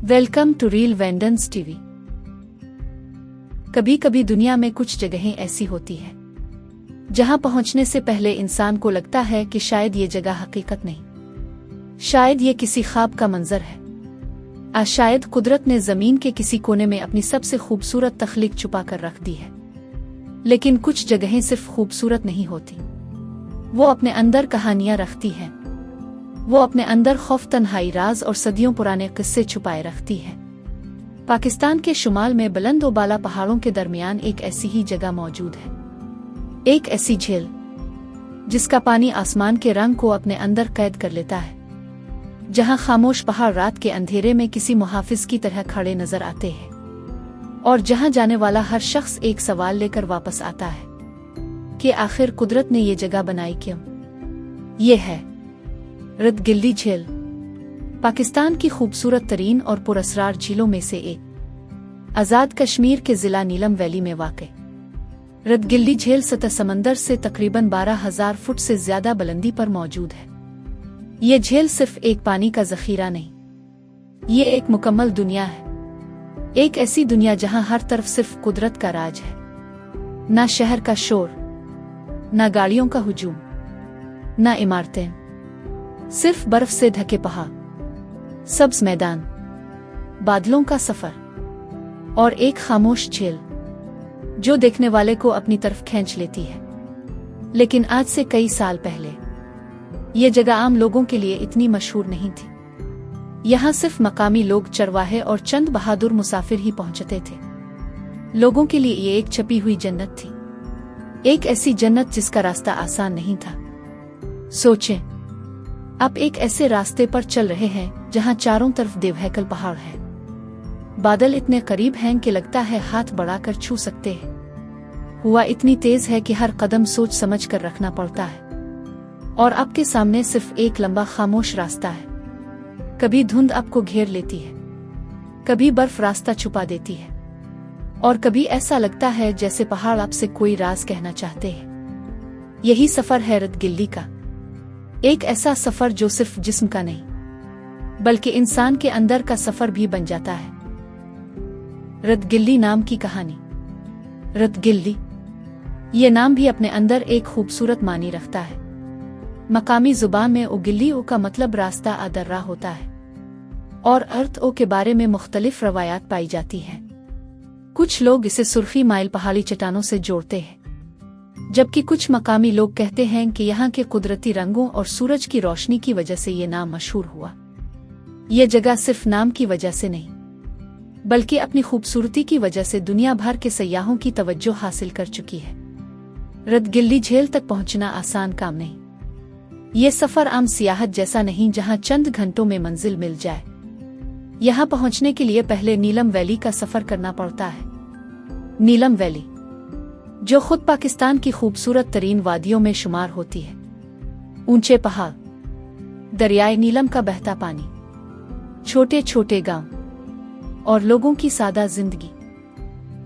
Welcome to reel vendence TV. कभी कभी दुनिया में कुछ जगहें ऐसी होती हैं जहां पहुंचने से पहले इंसान को लगता है कि शायद ये जगह हकीकत नहीं, शायद ये किसी ख्वाब का मंजर है, शायद कुदरत ने जमीन के किसी कोने में अपनी सबसे खूबसूरत तख्लीक छुपा कर रख दी है। लेकिन कुछ जगहें सिर्फ खूबसूरत नहीं होती, वो अपने अंदर कहानियां रखती हैं। वो अपने अंदर खौफ, तन्हाई, राज और सदियों पुराने किस्से छुपाए रखती है। पाकिस्तान के शुमाल में बुलंद और बाला पहाड़ों के दरमियान एक ऐसी ही जगह मौजूद है, एक ऐसी झील जिसका पानी आसमान के रंग को अपने अंदर कैद कर लेता है, जहां खामोश पहाड़ रात के अंधेरे में किसी मुहाफिज की तरह खड़े नजर आते हैं, और जहां जाने वाला हर शख्स एक सवाल लेकर वापस आता है कि आखिर कुदरत ने ये जगह बनाई क्यों। ये है रतगिल्ली झील, पाकिस्तान की खूबसूरत तरीन और पुरअसरार झीलों में से एक, आजाद कश्मीर के जिला नीलम वैली में वाक़ रतगिल्ली झील सतह समंदर से तकरीबन 12,000 फुट से ज्यादा बुलंदी पर मौजूद है। ये झील सिर्फ एक पानी का जखीरा नहीं, ये एक मुकम्मल दुनिया है, एक ऐसी दुनिया जहां हर तरफ सिर्फ कुदरत का राज है। ना शहर का शोर, ना गाड़ियों का हुजूम, ना इमारतें, सिर्फ बर्फ से ढके पहाड़, सब्ज मैदान, बादलों का सफर और एक खामोश झील जो देखने वाले को अपनी तरफ खींच लेती है। लेकिन आज से कई साल पहले ये जगह आम लोगों के लिए इतनी मशहूर नहीं थी। यहाँ सिर्फ मकामी लोग, चरवाहे और चंद बहादुर मुसाफिर ही पहुंचते थे। लोगों के लिए ये एक छपी हुई जन्नत थी, एक ऐसी जन्नत जिसका रास्ता आसान नहीं था। सोचें, आप एक ऐसे रास्ते पर चल रहे हैं जहां चारों तरफ देवहैकल पहाड़ है, बादल इतने करीब हैं कि लगता है हाथ बढ़ाकर छू सकते हैं, हवा इतनी तेज है कि हर कदम सोच समझ कर रखना पड़ता है, और आपके सामने सिर्फ एक लंबा खामोश रास्ता है। कभी धुंध आपको घेर लेती है, कभी बर्फ रास्ता छुपा देती है, और कभी ऐसा लगता है जैसे पहाड़ आपसे कोई राज कहना चाहते हैं। यही सफर है रतगिल्ली का, एक ऐसा सफर जो सिर्फ जिस्म का नहीं बल्कि इंसान के अंदर का सफर भी बन जाता है। रतगिल्ली नाम की कहानी। रतगिल्ली ये नाम भी अपने अंदर एक खूबसूरत मानी रखता है। मकामी जुबान में उगिल्ली ओ का मतलब रास्ता अदर्रा होता है, और अर्थ ओ के बारे में मुख्तलिफ रवायात पाई जाती हैं। कुछ लोग इसे सुर्खी माइल पहाड़ी चट्टानों से जोड़ते हैं, जबकि कुछ मकामी लोग कहते हैं कि यहाँ के कुदरती रंगों और सूरज की रोशनी की वजह से ये नाम मशहूर हुआ। ये जगह सिर्फ नाम की वजह से नहीं बल्कि अपनी खूबसूरती की वजह से दुनिया भर के सयाहों की तवज्जो हासिल कर चुकी है। रतगिल्ली झील तक पहुंचना आसान काम नहीं। ये सफर आम सियाहत जैसा नहीं जहां चंद घंटों में मंजिल मिल जाए। यहाँ पहुंचने के लिए पहले नीलम वैली का सफर करना पड़ता है। नीलम वैली जो खुद पाकिस्तान की खूबसूरत तरीन वादियों में शुमार होती है। ऊंचे पहाड़, दरियाए नीलम का बहता पानी, छोटे छोटे गांव और लोगों की सादा जिंदगी,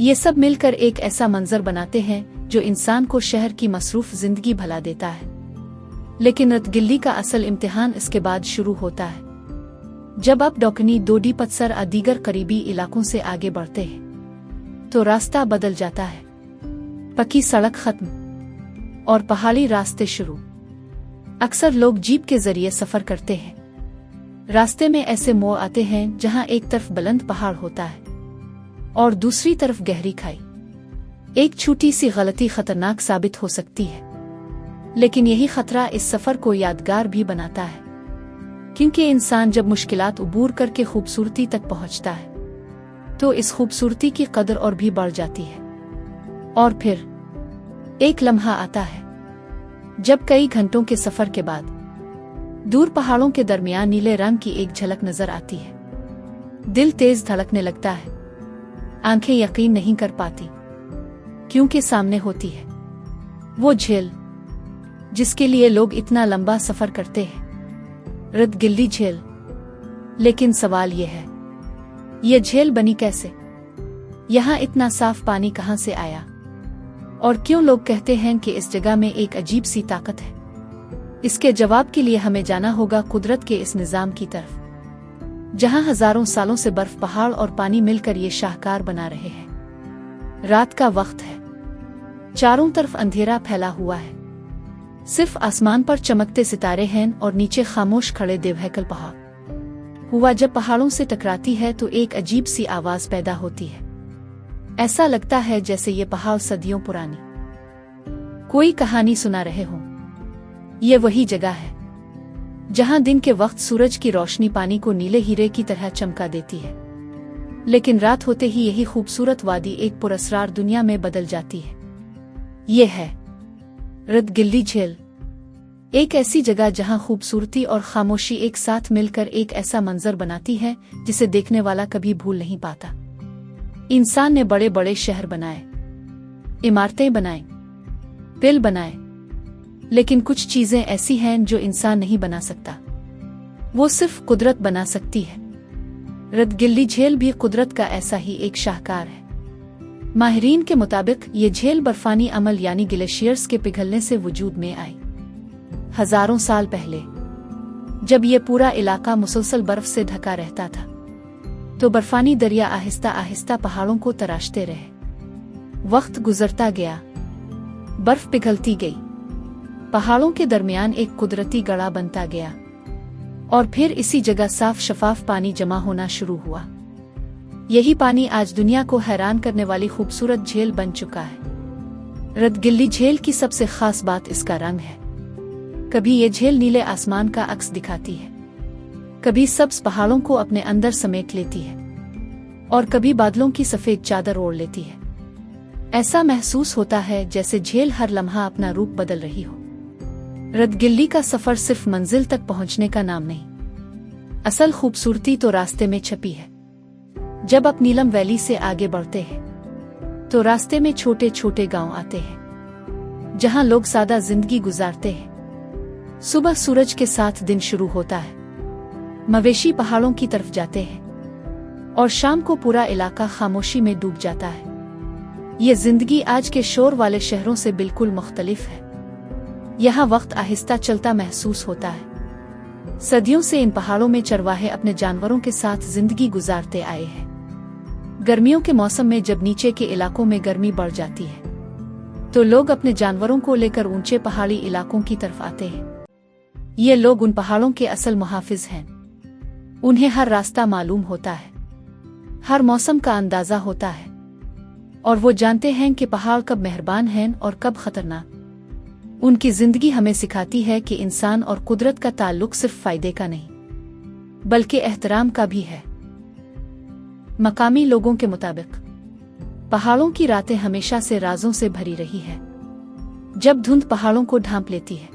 ये सब मिलकर एक ऐसा मंजर बनाते हैं जो इंसान को शहर की मसरूफ जिंदगी भुला देता है। लेकिन रतगिल्ली का असल इम्तिहान इसके बाद शुरू होता है, जब आप डोकनी, डोडी पत्सर और दीगर करीबी इलाकों से आगे बढ़ते हैं तो रास्ता बदल जाता है। पक्की सड़क खत्म और पहाड़ी रास्ते शुरू। अक्सर लोग जीप के जरिए सफर करते हैं। रास्ते में ऐसे मोड़ आते हैं जहां एक तरफ बुलंद पहाड़ होता है और दूसरी तरफ गहरी खाई। एक छोटी सी गलती खतरनाक साबित हो सकती है, लेकिन यही खतरा इस सफर को यादगार भी बनाता है, क्योंकि इंसान जब मुश्किलात उबूर करके खूबसूरती तक पहुंचता है तो इस खूबसूरती की कदर और भी बढ़ जाती है। और फिर एक लम्हा आता है जब कई घंटों के सफर के बाद दूर पहाड़ों के दरमियान नीले रंग की एक झलक नजर आती है। दिल तेज धड़कने लगता है, आंखें यकीन नहीं कर पाती, क्योंकि सामने होती है वो झील जिसके लिए लोग इतना लंबा सफर करते हैं, रतगिल्ली झील। लेकिन सवाल ये है, ये झील बनी कैसे? यहाँ इतना साफ पानी कहाँ से आया? और क्यों लोग कहते हैं कि इस जगह में एक अजीब सी ताकत है? इसके जवाब के लिए हमें जाना होगा कुदरत के इस निजाम की तरफ। जहां हजारों सालों से बर्फ, पहाड़ और पानी मिलकर ये शाहकार बना रहे हैं। रात का वक्त है, चारों तरफ अंधेरा फैला हुआ है, सिर्फ आसमान पर चमकते सितारे हैं और नीचे खामोश खड़े देवहैकल पहाड़। हुआ जब पहाड़ों से टकराती है तो एक अजीब सी आवाज पैदा होती है। ऐसा लगता है जैसे ये पहाड़ सदियों पुरानी कोई कहानी सुना रहे हों। ये वही जगह है जहां दिन के वक्त सूरज की रोशनी पानी को नीले हीरे की तरह चमका देती है, लेकिन रात होते ही यही खूबसूरत वादी एक पुरस्रार दुनिया में बदल जाती है। ये है रतगिल्ली झील, एक ऐसी जगह जहां खूबसूरती और खामोशी एक साथ मिलकर एक ऐसा मंजर बनाती है जिसे देखने वाला कभी भूल नहीं पाता। इंसान ने बड़े बड़े शहर बनाए, इमारतें बनाई, पुल बनाए, लेकिन कुछ चीजें ऐसी हैं जो इंसान नहीं बना सकता, वो सिर्फ कुदरत बना सकती है। रतगिल्ली झील भी कुदरत का ऐसा ही एक शाहकार है। माहिरीन के मुताबिक ये झील बर्फानी अमल यानी ग्लेशियर्स के पिघलने से वजूद में आई। हजारों साल पहले जब ये पूरा इलाका मुसलसल बर्फ से ढका रहता था, तो बर्फानी दरिया आहिस्ता आहिस्ता पहाड़ों को तराशते रहे। वक्त गुजरता गया, बर्फ पिघलती गई, पहाड़ों के दरमियान एक कुदरती गड़ा बनता गया और फिर इसी जगह साफ शफाफ पानी जमा होना शुरू हुआ। यही पानी आज दुनिया को हैरान करने वाली खूबसूरत झील बन चुका है। रतगिल्ली झील की सबसे खास बात इसका रंग है। कभी ये झील नीले आसमान का अक्स दिखाती है, कभी सब्ज पहाड़ों को अपने अंदर समेट लेती है और कभी बादलों की सफेद चादर ओढ़ लेती है। ऐसा महसूस होता है जैसे झील हर लम्हा अपना रूप बदल रही हो। रतगिल्ली का सफर सिर्फ मंजिल तक पहुंचने का नाम नहीं, असल खूबसूरती तो रास्ते में छपी है। जब आप नीलम वैली से आगे बढ़ते हैं तो रास्ते में छोटे छोटे गांव आते हैं जहां लोग सादा जिंदगी गुजारते हैं। सुबह सूरज के साथ दिन शुरू होता है, मवेशी पहाड़ों की तरफ जाते हैं और शाम को पूरा इलाका खामोशी में डूब जाता है। ये जिंदगी आज के शोर वाले शहरों से बिल्कुल मुख्तलिफ है। यहाँ वक्त आहिस्ता चलता महसूस होता है। सदियों से इन पहाड़ों में चरवाहे अपने जानवरों के साथ जिंदगी गुजारते आए हैं। गर्मियों के मौसम में जब नीचे के इलाकों में गर्मी बढ़ जाती है तो लोग अपने जानवरों को लेकर ऊंचे पहाड़ी इलाकों की तरफ आते हैं। ये लोग उन पहाड़ों के असल मुहाफिज हैं। उन्हें हर रास्ता मालूम होता है, हर मौसम का अंदाजा होता है और वो जानते हैं कि पहाड़ कब मेहरबान हैं और कब खतरनाक। उनकी जिंदगी हमें सिखाती है कि इंसान और कुदरत का ताल्लुक सिर्फ फायदे का नहीं बल्कि एहतराम का भी है। मकामी लोगों के मुताबिक पहाड़ों की रातें हमेशा से राजों से भरी रही है। जब धुंध पहाड़ों को ढांप लेती है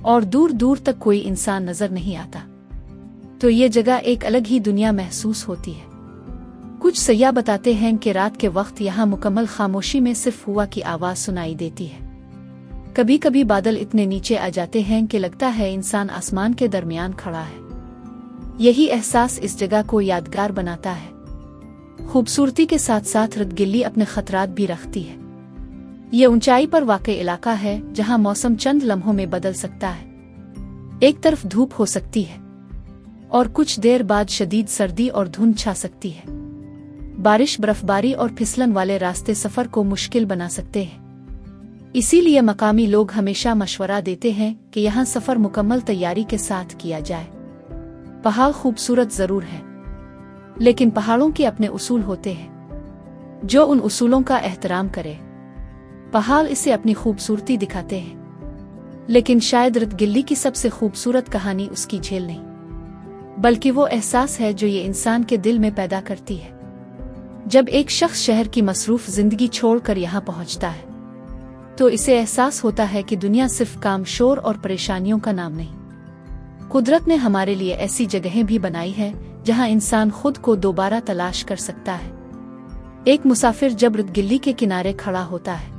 और दूर दूर तक कोई इंसान नजर नहीं आता तो ये जगह एक अलग ही दुनिया महसूस होती है। कुछ सयाह बताते हैं कि रात के वक्त यहाँ मुकम्मल खामोशी में सिर्फ हवा की आवाज सुनाई देती है। कभी कभी बादल इतने नीचे आ जाते हैं कि लगता है इंसान आसमान के दरमियान खड़ा है। यही एहसास इस जगह को यादगार बनाता है। खूबसूरती के साथ साथ रतगिल्ली अपने खतरात भी रखती है। ये ऊंचाई पर वाक़ई इलाका है जहां मौसम चंद लम्हों में बदल सकता है। एक तरफ धूप हो सकती है और कुछ देर बाद शदीद सर्दी और धुंध छा सकती है। बारिश, बर्फबारी और फिसलन वाले रास्ते सफर को मुश्किल बना सकते हैं। इसीलिए मकामी लोग हमेशा मशवरा देते हैं कि यहाँ सफर मुकम्मल तैयारी के साथ किया जाए। पहाड़ खूबसूरत जरूर है, लेकिन पहाड़ों के अपने उसूल होते हैं। जो उन उसूलों का एहतराम करे, पहाड़ इसे अपनी खूबसूरती दिखाते हैं। लेकिन शायद रतगिल्ली की सबसे खूबसूरत कहानी उसकी झील नहीं बल्कि वो एहसास है जो ये इंसान के दिल में पैदा करती है। जब एक शख्स शहर की मसरूफ जिंदगी छोड़कर यहाँ पहुँचता है तो इसे एहसास होता है कि दुनिया सिर्फ काम, शोर और परेशानियों का नाम नहीं। कुदरत ने हमारे लिए ऐसी जगहें भी बनाई है जहां इंसान खुद को दोबारा तलाश कर सकता है। एक मुसाफिर जब रतगिल्ली के किनारे खड़ा होता है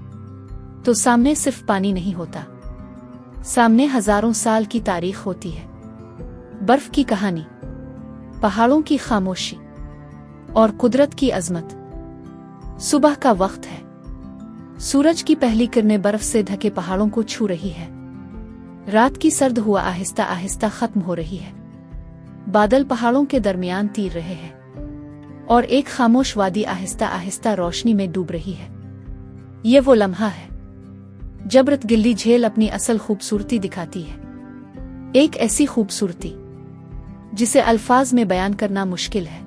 तो सामने सिर्फ पानी नहीं होता, सामने हजारों साल की तारीख होती है। बर्फ की कहानी, पहाड़ों की खामोशी और कुदरत की अजमत। सुबह का वक्त है, सूरज की पहली किरणें बर्फ से ढके पहाड़ों को छू रही है। रात की सर्द हुआ आहिस्ता आहिस्ता खत्म हो रही है। बादल पहाड़ों के दरमियान तीर रहे हैं और एक खामोश वादी आहिस्ता आहिस्ता रोशनी में डूब रही है। ये वो लम्हा है जब रतगिल्ली झील अपनी असल खूबसूरती दिखाती है। एक ऐसी खूबसूरती जिसे अल्फाज में बयान करना मुश्किल है,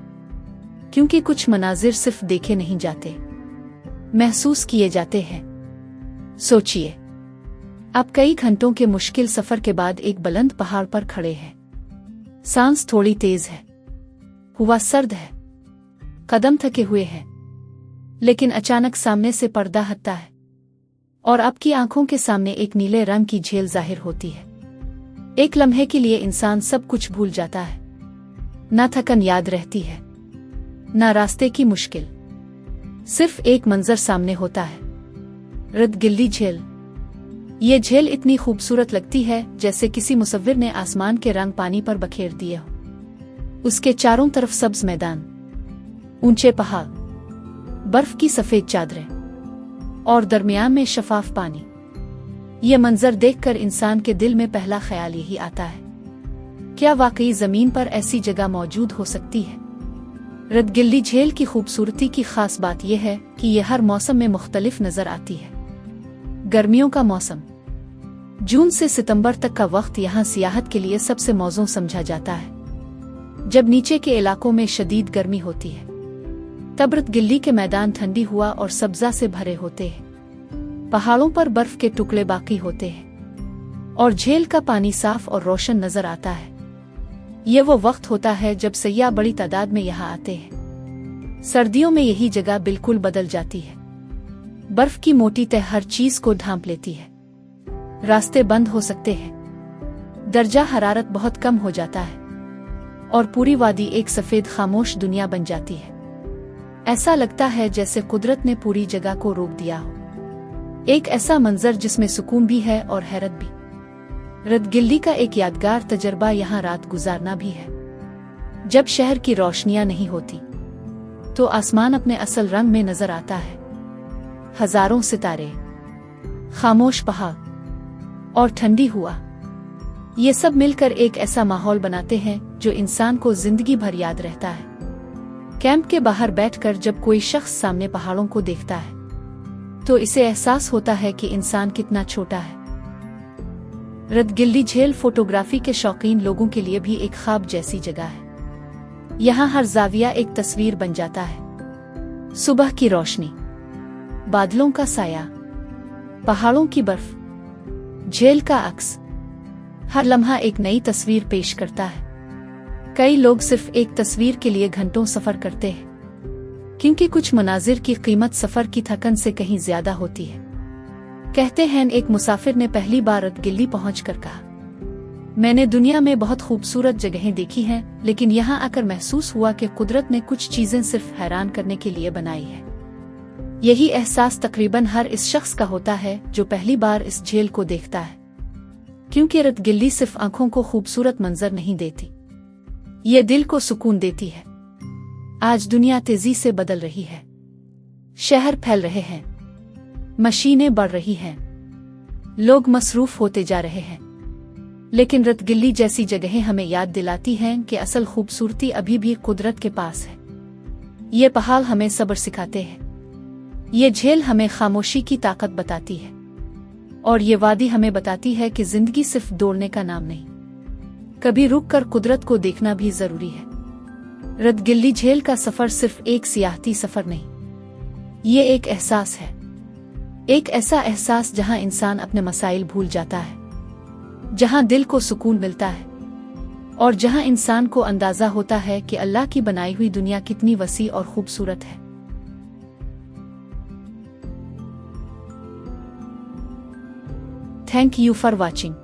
क्योंकि कुछ मनाजिर सिर्फ देखे नहीं जाते, महसूस किए जाते हैं। सोचिए, आप कई घंटों के मुश्किल सफर के बाद एक बुलंद पहाड़ पर खड़े हैं। सांस थोड़ी तेज है, हवा सर्द है, कदम थके हुए हैं, लेकिन अचानक सामने से पर्दा हटता है और आपकी आंखों के सामने एक नीले रंग की झील जाहिर होती है। एक लम्हे के लिए इंसान सब कुछ भूल जाता है। ना थकन याद रहती है, ना रास्ते की मुश्किल, सिर्फ एक मंजर सामने होता है, रतगिल्ली झील। ये झील इतनी खूबसूरत लगती है जैसे किसी मुसव्विर ने आसमान के रंग पानी पर बखेर दिए हो। उसके चारों तरफ सब्ज मैदान, ऊंचे पहाड़, बर्फ की सफेद चादरें और दरमियान में शफाफ पानी। ये मंजर देखकर इंसान के दिल में पहला ख्याल यही आता है, क्या वाकई जमीन पर ऐसी जगह मौजूद हो सकती है? रतगिल्ली झील की खूबसूरती की खास बात यह है कि यह हर मौसम में मुख्तलिफ नजर आती है। गर्मियों का मौसम, जून से सितंबर तक का वक्त यहाँ सियाहत के लिए सबसे मौजूद समझा जाता है। जब नीचे के इलाकों में शदीद गर्मी होती है, तब रतगिल्ली के मैदान ठंडी हुआ और सब्जा से भरे होते हैं। पहाड़ों पर बर्फ के टुकड़े बाकी होते हैं और झील का पानी साफ और रोशन नजर आता है। यह वो वक्त होता है जब सैयाह बड़ी तादाद में यहाँ आते हैं। सर्दियों में यही जगह बिल्कुल बदल जाती है। बर्फ की मोटी तह हर चीज को ढांप लेती है, रास्ते बंद हो सकते हैं, दर्जा हरारत बहुत कम हो जाता है और पूरी वादी एक सफेद खामोश दुनिया बन जाती है। ऐसा लगता है जैसे कुदरत ने पूरी जगह को रोक दिया हो। एक ऐसा मंजर जिसमें सुकून भी है और हैरत भी। रतगिल्ली का एक यादगार तजर्बा यहाँ रात गुजारना भी है। जब शहर की रोशनियां नहीं होती तो आसमान अपने असल रंग में नजर आता है। हजारों सितारे, खामोश पहाड़ और ठंडी हवा, ये सब मिलकर एक ऐसा माहौल बनाते हैं जो इंसान को जिंदगी भर याद रहता है। कैंप के बाहर बैठकर जब कोई शख्स सामने पहाड़ों को देखता है तो इसे एहसास होता है कि इंसान कितना छोटा है। रतगिल्ली झील फोटोग्राफी के शौकीन लोगों के लिए भी एक ख्वाब जैसी जगह है। यहाँ हर जाविया एक तस्वीर बन जाता है। सुबह की रोशनी, बादलों का साया, पहाड़ों की बर्फ, झील का अक्स, हर लम्हा एक नई तस्वीर पेश करता है। कई लोग सिर्फ एक तस्वीर के लिए घंटों सफर करते हैं, क्योंकि कुछ मनाजिर की कीमत सफर की थकन से कहीं ज्यादा होती है। कहते हैं एक मुसाफिर ने पहली बार रतगिल्ली पहुंचकर कहा, मैंने दुनिया में बहुत खूबसूरत जगहें देखी हैं, लेकिन यहाँ आकर महसूस हुआ कि कुदरत ने कुछ चीजें सिर्फ हैरान करने के लिए बनाई है। यही एहसास तकरीबन हर इस शख्स का होता है जो पहली बार इस झील को देखता है, क्योंकि रतगिल्ली सिर्फ आंखों को खूबसूरत मंजर नहीं देती, ये दिल को सुकून देती है। आज दुनिया तेजी से बदल रही है, शहर फैल रहे हैं, मशीनें बढ़ रही हैं, लोग मसरूफ होते जा रहे हैं, लेकिन रतगिल्ली जैसी जगहें हमें याद दिलाती हैं कि असल खूबसूरती अभी भी कुदरत के पास है। ये पहाड़ हमें सब्र सिखाते हैं, ये झील हमें खामोशी की ताकत बताती है, और ये वादी हमें बताती है कि जिंदगी सिर्फ दौड़ने का नाम नहीं, कभी रुक कर कुदरत को देखना भी जरूरी है। रतगिल्ली झील का सफर सिर्फ एक सियाहती सफर नहीं, ये एक एहसास है, एक ऐसा एहसास जहां इंसान अपने मसाइल भूल जाता है, जहां दिल को सुकून मिलता है और जहां इंसान को अंदाजा होता है कि अल्लाह की बनाई हुई दुनिया कितनी वसी और खूबसूरत है। Thank you for watching.